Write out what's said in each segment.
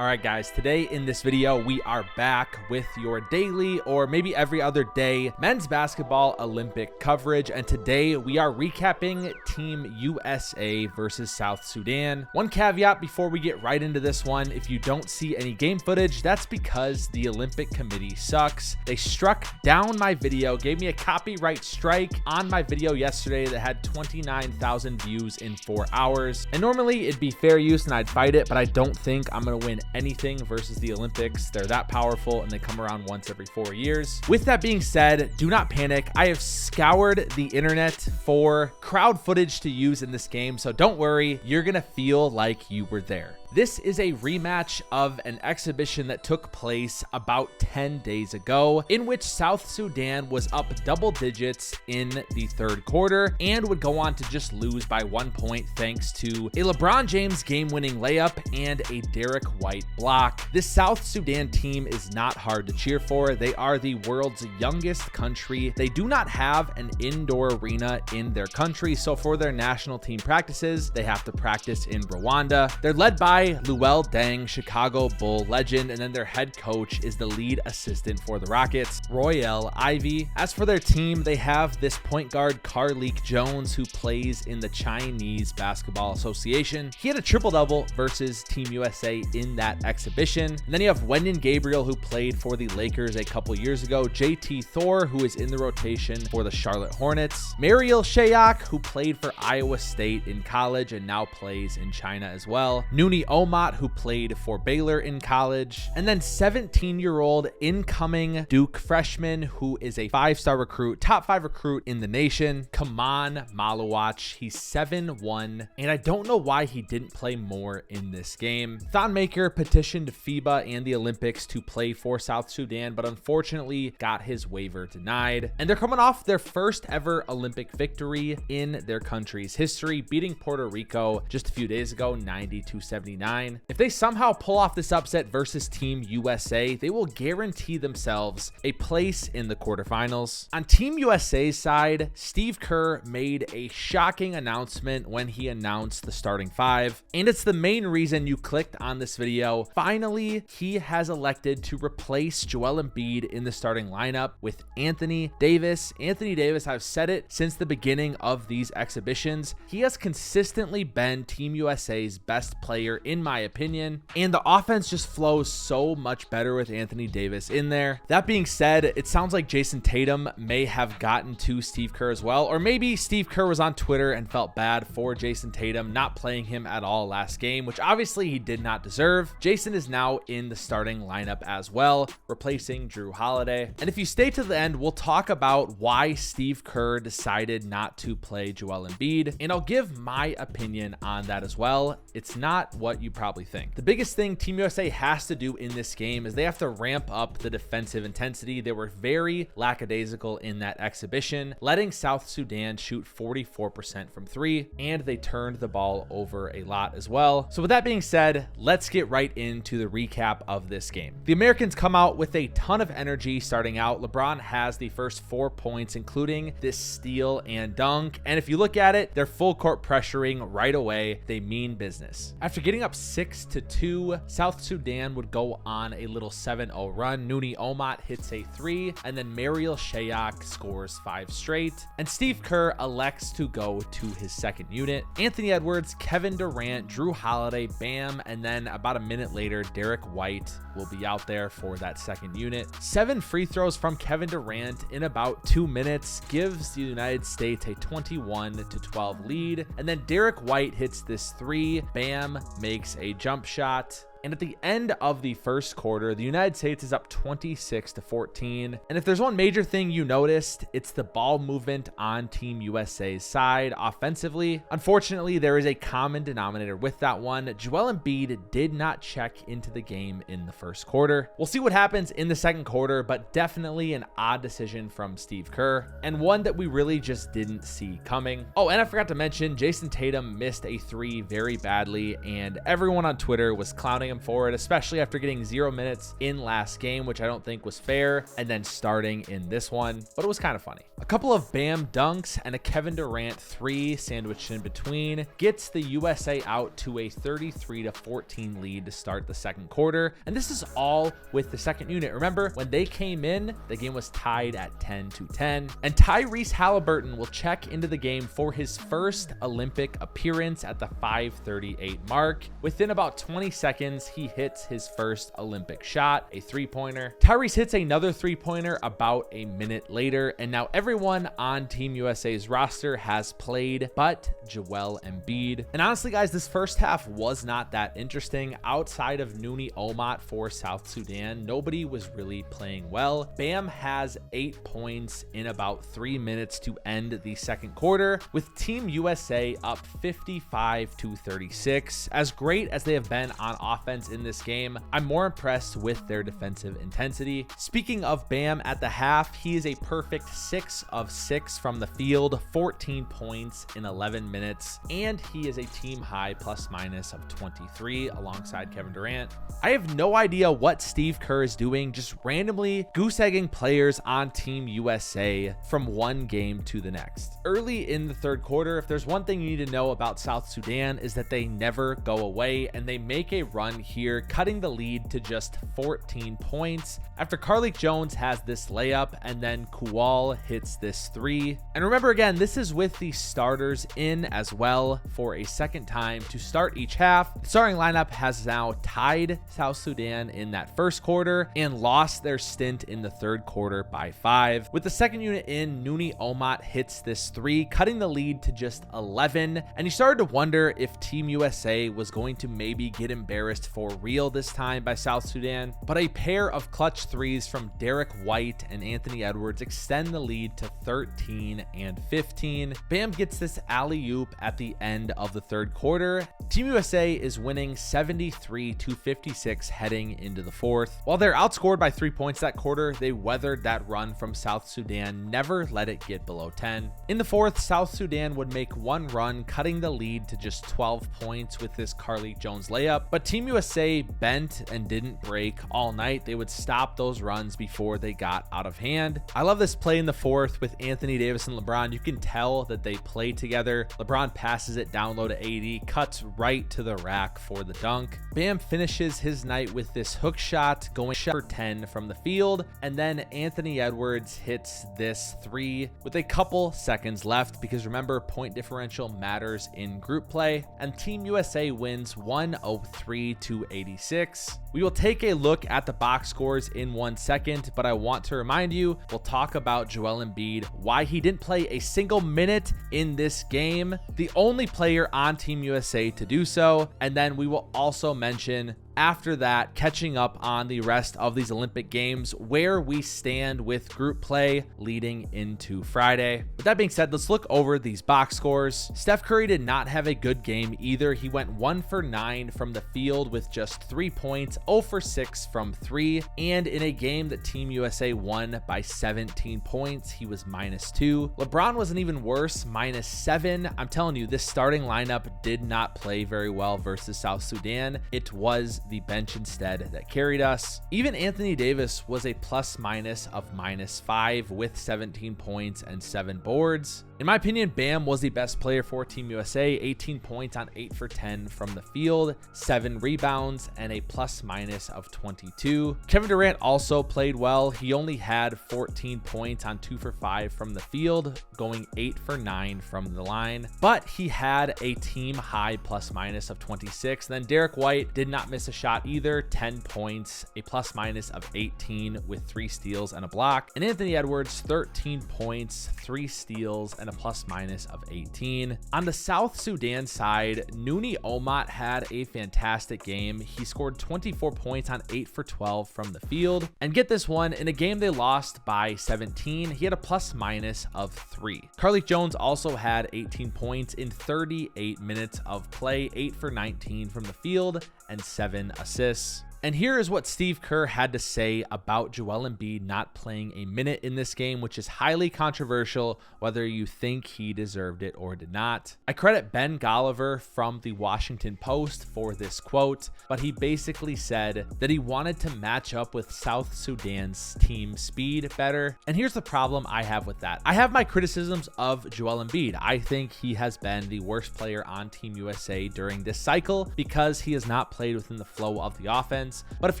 All right, guys, today in this video, we are back with your daily or maybe every other day men's basketball Olympic coverage. And today we are recapping Team USA versus South Sudan. One caveat before we get right into this one: if you don't see any game footage, that's because the Olympic Committee sucks. They struck down my video, gave me a copyright strike on my video yesterday that had 29,000 views in 4 hours. And normally it'd be fair use and I'd fight it, but I don't think I'm going to win anything versus the Olympics. They're that powerful and they come around once every 4 years. With that being said, do not panic. I have scoured the internet for crowd footage to use in this game, so don't worry, you're gonna feel like you were there. This is a rematch of an exhibition that took place about 10 days ago, in which South Sudan was up double digits in the third quarter and would go on to just lose by 1 point thanks to a LeBron James game-winning layup and a Derek White block. This South Sudan team is not hard to cheer for. They are the world's youngest country. They do not have an indoor arena in their country, so for their national team practices, they have to practice in Rwanda. They're led by Luol Deng, Chicago Bull legend, and then their head coach is the lead assistant for the Rockets, Royale Ivy. As for their team, they have this point guard Carlik Jones, who plays in the Chinese Basketball Association. He had a triple-double versus Team USA in that exhibition. And then you have Wenyen Gabriel, who played for the Lakers a couple years ago, JT Thor, who is in the rotation for the Charlotte Hornets, Mariel Shayok, who played for Iowa State in college and now plays in China as well, Nooni Omat, who played for Baylor in college, and then 17-year-old incoming Duke freshman who is a 5-star recruit, top 5 recruit in the nation, Kaman Malawach. He's 7'1", and I don't know why he didn't play more in this game. Thonmaker petitioned FIBA and the Olympics to play for South Sudan, but unfortunately got his waiver denied. And they're coming off their first ever Olympic victory in their country's history, beating Puerto Rico just a few days ago, 90-79. If they somehow pull off this upset versus Team USA, they will guarantee themselves a place in the quarterfinals. On Team USA's side, Steve Kerr made a shocking announcement when he announced the starting 5, and it's the main reason you clicked on this video. Finally, he has elected to replace Joel Embiid in the starting lineup with Anthony Davis. Anthony Davis, I've said it since the beginning of these exhibitions, he has consistently been Team USA's best player in my opinion, and the offense just flows so much better with Anthony Davis in there. That being said, it sounds like Jason Tatum may have gotten to Steve Kerr as well, or maybe Steve Kerr was on Twitter and felt bad for Jason Tatum not playing him at all last game, which obviously he did not deserve. Jason is now in the starting lineup as well, replacing Drew Holiday. And if you stay to the end, we'll talk about why Steve Kerr decided not to play Joel Embiid, and I'll give my opinion on that as well. It's not what you probably think. The biggest thing Team USA has to do in this game is they have to ramp up the defensive intensity. They were very lackadaisical in that exhibition, letting South Sudan shoot 44% from 3, and they turned the ball over a lot as well. So with that being said, let's get right into the recap of this game. The Americans come out with a ton of energy starting out. LeBron has the first 4 points, including this steal and dunk, and if you look at it, they're full court pressuring right away. They mean business. After getting up 6-2, South Sudan would go on a little 7-0 run. Nooni Omat hits a 3, and then Mariel Shayok scores 5 straight, and Steve Kerr elects to go to his second unit. Anthony Edwards, Kevin Durant, Drew Holiday, Bam, and then about a minute later, Derek White will be out there for that second unit. 7 free throws from Kevin Durant in about 2 minutes gives the United States a 21-12 lead, and then Derek White hits this 3. Bam makes a jump shot. And at the end of the first quarter, the United States is up 26-14. And if there's one major thing you noticed, it's the ball movement on Team USA's side offensively. Unfortunately, there is a common denominator with that one. Joel Embiid did not check into the game in the first quarter. We'll see what happens in the second quarter, but definitely an odd decision from Steve Kerr, and one that we really just didn't see coming. Oh, and I forgot to mention, Jason Tatum missed a 3 very badly, and everyone on Twitter was clowning playing him for it, especially after getting 0 minutes in last game, which I don't think was fair, and then starting in this one, but it was kind of funny. A couple of Bam dunks and a Kevin Durant 3 sandwiched in between gets the USA out to a 33-14 lead to start the second quarter, and this is all with the second unit. Remember, when they came in, the game was tied at 10-10, and Tyrese Halliburton will check into the game for his first Olympic appearance at the 5:38 mark. Within about 20 seconds, he hits his first Olympic shot, a three-pointer. Tyrese hits another three-pointer about a minute later, and now everyone on Team USA's roster has played but Joel Embiid. And honestly, guys, this first half was not that interesting. Outside of Nooni Omat for South Sudan, nobody was really playing well. Bam has 8 points in about 3 minutes to end the second quarter, with Team USA up 55-36. As great as they have been on offense in this game, I'm more impressed with their defensive intensity. Speaking of Bam at the half, he is a perfect 6 of 6 from the field, 14 points in 11 minutes, and he is a team high plus minus of 23 alongside Kevin Durant. I have no idea what Steve Kerr is doing, just randomly goose-egging players on Team USA from one game to the next. Early in the third quarter, if there's one thing you need to know about South Sudan is that they never go away, and they make a run here, cutting the lead to just 14 points after Carlik Jones has this layup and then Kual hits this 3. And remember, again, this is with the starters in as well for a second time to start each half. The starting lineup has now tied South Sudan in that first quarter and lost their stint in the third quarter by 5. With the second unit in, Nooni Omat hits this 3, cutting the lead to just 11, and you started to wonder if Team USA was going to maybe get embarrassed for real this time by South Sudan, but a pair of clutch threes from Derek White and Anthony Edwards extend the lead to 13 and 15. Bam gets this alley-oop at the end of the third quarter. Team USA is winning 73-56 heading into the fourth. While they're outscored by 3 points that quarter, they weathered that run from South Sudan, never let it get below 10. In the fourth, South Sudan would make one run, cutting the lead to just 12 points with this Carlik Jones layup, but Team USA bent and didn't break all night. They would stop those runs before they got out of hand. I love this play in the fourth with Anthony Davis and LeBron. You can tell that they play together. LeBron passes it down low to AD, cuts right to the rack for the dunk. Bam finishes his night with this hook shot going for 10 from the field, and then Anthony Edwards hits this 3 with a couple seconds left, because remember, point differential matters in group play, and Team USA wins 103-86. We will take a look at the box scores in 1 second, but I want to remind you, we'll talk about Joel Embiid, why he didn't play a single minute in this game, the only player on Team USA to do so, and then we will also mention after that, catching up on the rest of these Olympic Games, where we stand with group play leading into Friday. With that being said, let's look over these box scores. Steph Curry did not have a good game either. He went 1 for 9 from the field with just 3 points, 0 for 6 from 3, and in a game that Team USA won by 17 points, he was -2. LeBron wasn't even worse, -7. I'm telling you, this starting lineup did not play very well versus South Sudan. It was the bench instead that carried us. Even Anthony Davis was a plus-minus of -5 with 17 points and 7 boards. In my opinion, Bam was the best player for Team USA, 18 points on 8 for 10 from the field, 7 rebounds, and a plus-minus of 22. Kevin Durant also played well. He only had 14 points on 2 for 5 from the field, going 8 for 9 from the line, but he had a team high plus-minus of 26. And then Derek White did not miss a shot either, 10 points, a plus-minus of 18 with 3 steals and a block. And Anthony Edwards, 13 points, 3 steals, and a plus-minus of 18. On the South Sudan side, Nooni Omat had a fantastic game. He scored 24 points on 8 for 12 from the field. And get this one, in a game they lost by 17, he had a plus-minus of 3. Carlik Jones also had 18 points in 38 minutes of play, 8 for 19 from the field, and 7 assists. And here is what Steve Kerr had to say about Joel Embiid not playing a minute in this game, which is highly controversial, whether you think he deserved it or did not. I credit Ben Golliver from the Washington Post for this quote, but he basically said that he wanted to match up with South Sudan's team speed better. And here's the problem I have with that. I have my criticisms of Joel Embiid. I think he has been the worst player on Team USA during this cycle because he has not played within the flow of the offense. But if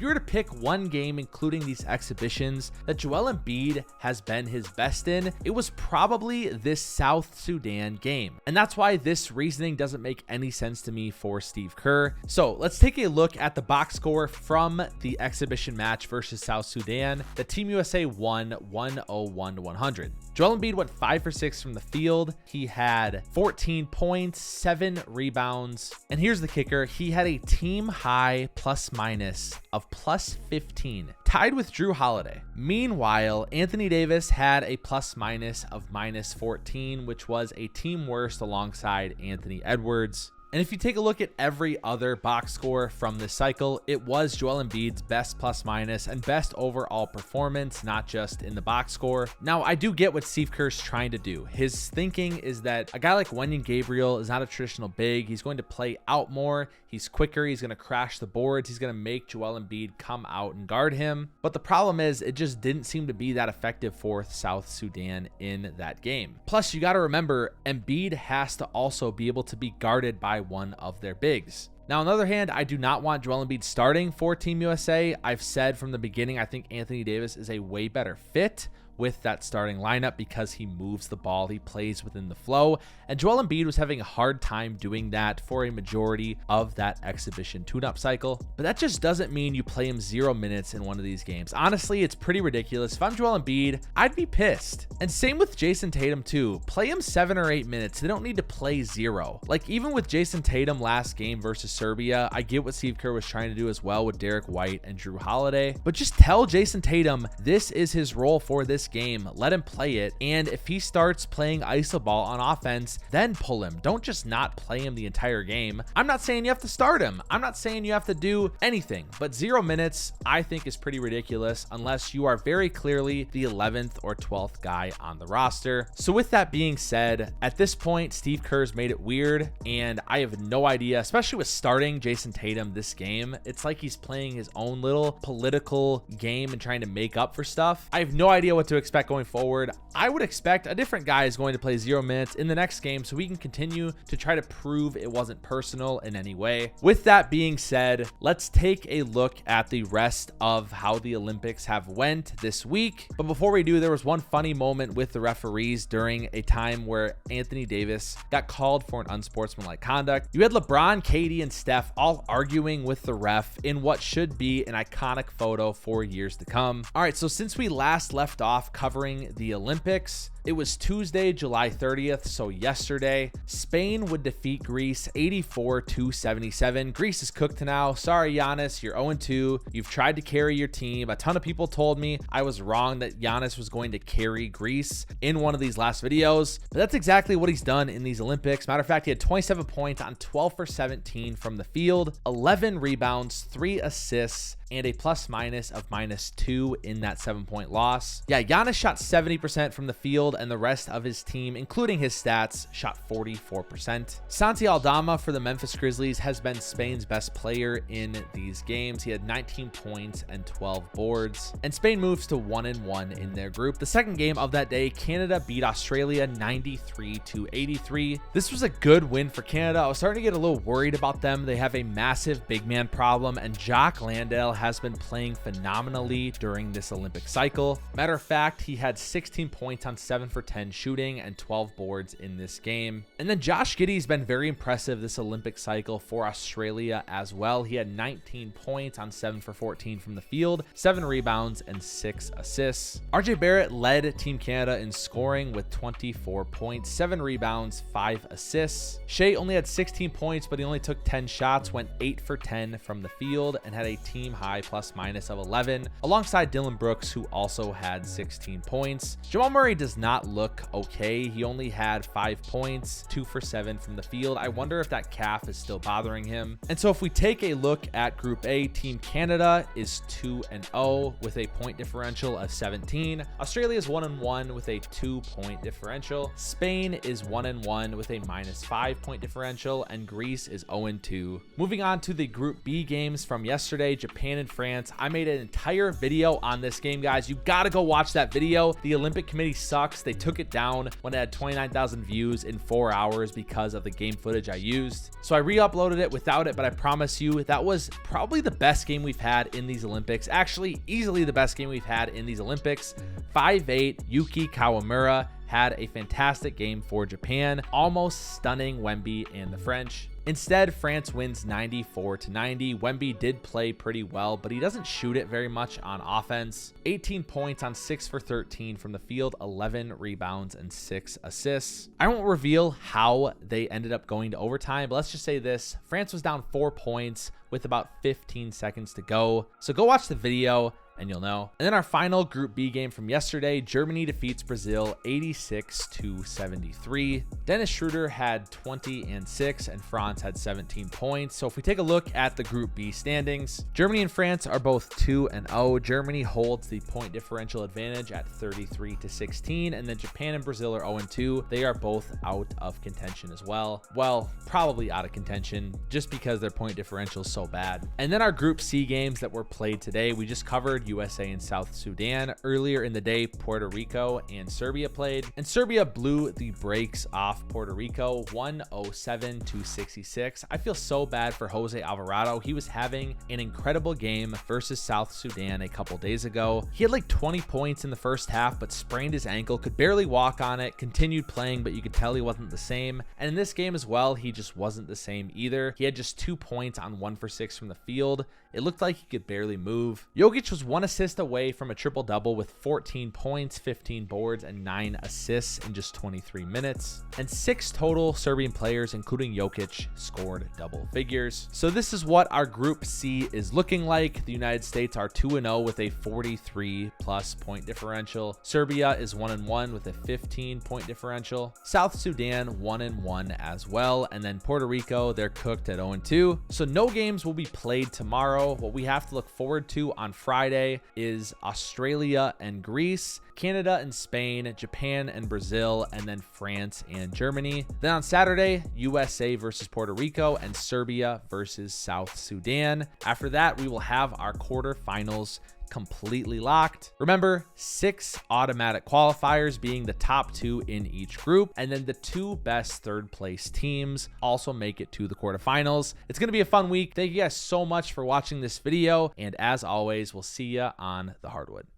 you were to pick one game, including these exhibitions, that Joel Embiid has been his best in, it was probably this South Sudan game. And that's why this reasoning doesn't make any sense to me for Steve Kerr. So let's take a look at the box score from the exhibition match versus South Sudan. The Team USA won 101-100. Joel Embiid went 5 for 6 from the field. He had 14 points, 7 rebounds. And here's the kicker. He had a team high plus minus of plus 15, tied with Drew Holiday. Meanwhile, Anthony Davis had a plus minus of minus 14, which was a team worst alongside Anthony Edwards. And if you take a look at every other box score from this cycle, it was Joel Embiid's best plus minus and best overall performance, not just in the box score. Now, I do get what Steve Kerr's trying to do. His thinking is that a guy like Wenyen Gabriel is not a traditional big. He's going to play out more. He's quicker. He's going to crash the boards. He's going to make Joel Embiid come out and guard him. But the problem is it just didn't seem to be that effective for South Sudan in that game. Plus, you got to remember, Embiid has to also be able to be guarded by one of their bigs. Now, on the other hand, I do not want Joel Embiid starting for Team USA. I've said from the beginning, I think Anthony Davis is a way better fit with that starting lineup because he moves the ball, he plays within the flow, and Joel Embiid was having a hard time doing that for a majority of that exhibition tune-up cycle. But that just doesn't mean you play him 0 minutes in one of these games. Honestly, it's pretty ridiculous. If I'm Joel Embiid, I'd be pissed. And same with Jason Tatum too. Play him 7 or 8 minutes. They don't need to play 0. Like even with Jason Tatum last game versus Serbia, I get what Steve Kerr was trying to do as well with Derek White and Drew Holiday, but just tell Jason Tatum this is his role for this game. Let him play it, and if he starts playing iso ball on offense, then pull him. Don't just not play him the entire game. I'm not saying you have to start him. I'm not saying you have to do anything, but 0 minutes I think is pretty ridiculous unless you are very clearly the 11th or 12th guy on the roster. So with that being said, at this point Steve Kerr's made it weird, and I have no idea, especially with starting Jason Tatum this game. It's like he's playing his own little political game and trying to make up for stuff. I have no idea what to expect going forward. I would expect a different guy is going to play 0 minutes in the next game so we can continue to try to prove it wasn't personal in any way. With that being said, let's take a look at the rest of how the Olympics have went this week. But before we do, there was one funny moment with the referees during a time where Anthony Davis got called for an unsportsmanlike conduct. You had LeBron, KD, and Steph all arguing with the ref in what should be an iconic photo for years to come. All right, so since we last left off covering the Olympics, it was Tuesday, July 30th, so yesterday. Spain would defeat Greece 84-77. Greece is cooked now. Sorry, Giannis, you're 0-2. You've tried to carry your team. A ton of people told me I was wrong that Giannis was going to carry Greece in one of these last videos, but that's exactly what he's done in these Olympics. Matter of fact, he had 27 points on 12 for 17 from the field, 11 rebounds, 3 assists, and a plus minus of -2 in that 7-point loss. Yeah, Giannis shot 70% from the field, and the rest of his team, including his stats, shot 44%. Santi Aldama for the Memphis Grizzlies has been Spain's best player in these games. He had 19 points and 12 boards, and Spain moves to 1-1 in their group. The second game of that day, Canada beat Australia 93-83. This was a good win for Canada. I was starting to get a little worried about them. They have a massive big man problem, and Jock Landale has been playing phenomenally during this Olympic cycle. Matter of fact, he had 16 points on 7 for 10 shooting and 12 boards in this game. And then Josh Giddey's been very impressive this Olympic cycle for Australia as well. He had 19 points on 7 for 14 from the field, 7 rebounds, and 6 assists. RJ Barrett led Team Canada in scoring with 24 points, 7 rebounds, 5 assists. Shea only had 16 points, but he only took 10 shots, went 8 for 10 from the field, and had a team high plus minus of 11, alongside Dylan Brooks, who also had 16 points. Jamal Murray does not not look okay. He only had 5 points, 2 for 7 from the field. I wonder if that calf is still bothering him. And so if we take a look at Group A, Team Canada is 2-0 with a point differential of 17. Australia is 1-1 with a 2-point differential. Spain is 1-1 with a -5 point differential, and Greece is 0-2. Moving on to the Group B games from yesterday, Japan and France. I made an entire video on this game, guys. You gotta go watch that video. The Olympic Committee sucks. They took it down when it had 29,000 views in 4 hours because of the game footage I used. So I re-uploaded it without it, but I promise you that was probably the best game we've had in these Olympics. Actually, easily the best game we've had in these Olympics. 5-8, Yuki Kawamura had a fantastic game for Japan, almost stunning Wemby and the French. Instead, France wins 94-90. Wemby did play pretty well, but he doesn't shoot it very much on offense. 18 points on 6 for 13 from the field, 11 rebounds and 6 assists. I won't reveal how they ended up going to overtime, but let's just say this. France was down 4 points with about 15 seconds to go. So go watch the video and you'll know. And then our final Group B game from yesterday, Germany defeats Brazil 86-73. Dennis Schroeder had 20 and 6, and France had 17 points. So if we take a look at the Group B standings, Germany and France are both 2-0. Germany holds the point differential advantage at 33-16, and then Japan and Brazil are 0-2. They are both out of contention as well. Well, probably out of contention just because their point differential is so bad. And then our Group C games that were played today, we just covered USA and South Sudan. Earlier in the day, Puerto Rico and Serbia played, and Serbia blew the brakes off Puerto Rico 107-66. I feel so bad for Jose Alvarado. He was having an incredible game versus South Sudan a couple days ago. He had like 20 points in the first half, but sprained his ankle, could barely walk on it, continued playing, but you could tell he wasn't the same. And in this game as well, he just wasn't the same either. He had just 2 points on 1 for 6 from the field. It looked like he could barely move. Jokic was 1 assist away from a triple-double with 14 points, 15 boards, and 9 assists in just 23 minutes. And 6 total Serbian players, including Jokic, scored double figures. So this is what our Group C is looking like. The United States are 2-0 with a 43+ point differential. Serbia is 1-1 with a 15-point differential. South Sudan 1-1 as well. And then Puerto Rico, they're cooked at 0-2. So no games will be played tomorrow. What we have to look forward to on Friday is Australia and Greece, Canada and Spain, Japan and Brazil, and then France and Germany. Then on Saturday, USA versus Puerto Rico and Serbia versus South Sudan. After that, we will have our quarterfinals completely locked. Remember, 6 automatic qualifiers, being the top 2 in each group, and then the 2 best third place teams also make it to the quarterfinals. It's going to be a fun week. Thank you guys so much for watching this video, and as always, we'll see you on the hardwood.